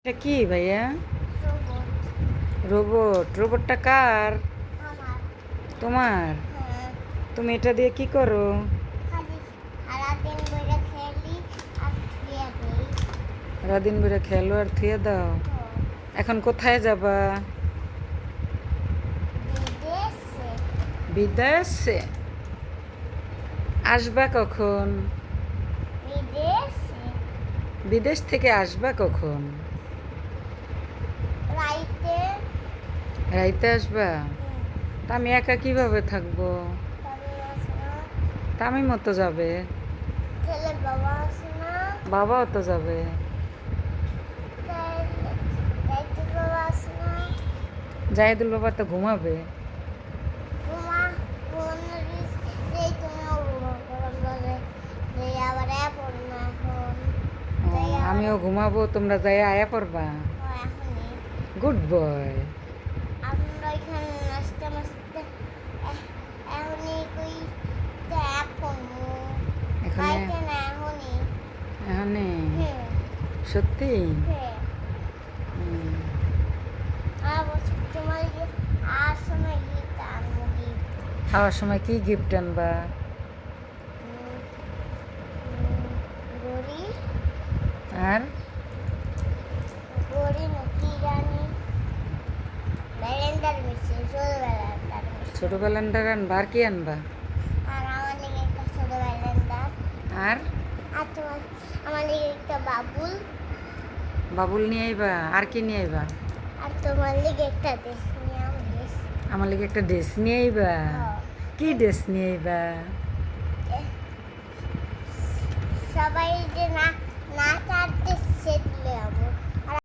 এটা কি ভাইয়া? রোবট। রোবট। রোবটটা কার? আমার। তোমার? হ্যাঁ। তুমি এটা দিয়ে কি করো? খালি সারাদিন বইরা খেলি আর ধুইয়া দিই। সারাদিন বেড়ে খেলো আর থুয়ে দাও। হ্যাঁ। এখন কোথায় যাবা? বিদেশে। বিদেশে? আসবা কখন? বিদেশে বিদেশ থেকে আসবা কখন? রাইতে। রাইতে আসবা? তা আমি একা কিভাবে থাকবো? তবে আছে না, তামিমও তো যাবে। ছেলের বাবা আছে না, বাবাও তো যাবে। তাইলে রাইতের বাবা আছে না। জাহিদুল বাবা তো ঘুমাবে। ঘুমা ঘুমানোর নেই, তুমিও ঘুমা গরম লাগে যে আবার পড়ো না এখন। যাই আবার আমিও ঘুমাবো, তোমরা যাই আয়া পড়বা। এখনই গুড বয়। আমরা এখানে নাচতে নাচতে এখনই কই এখন এখানে রাইতে না এখনই। এখানে হ্যাঁ। সত্যি? হ্যাঁ। হুম। আর বলছি তোমার আর সময় গিফট আনবো গিফট। খাওয়ার সময় কি গিফট আনবা? গড়ি। আর গড়ি নাকি জানি ব্যালেন্ডার মিশে ছোট ব্যালেন্ডার মিশে। ছোট ব্যালেন্ডার আনবা আর কি আনবা? আর আমার লিগে একটা ছোট ব্যালেন্ডার। আর আর তোমার আমার লিগে একটা বাবুল। বাবুল নিয়ে আইবা আর কি নিয়ে আইবা? আর তোমার লিগে একটা দেশ নিয়ে দেশ। আমার লিগে একটা ড্রেস নিয়ে আইবা? কি ড্রেস নিয়ে আইবা? সবাই যে না নাচ আর দেশ সেগুলো আমার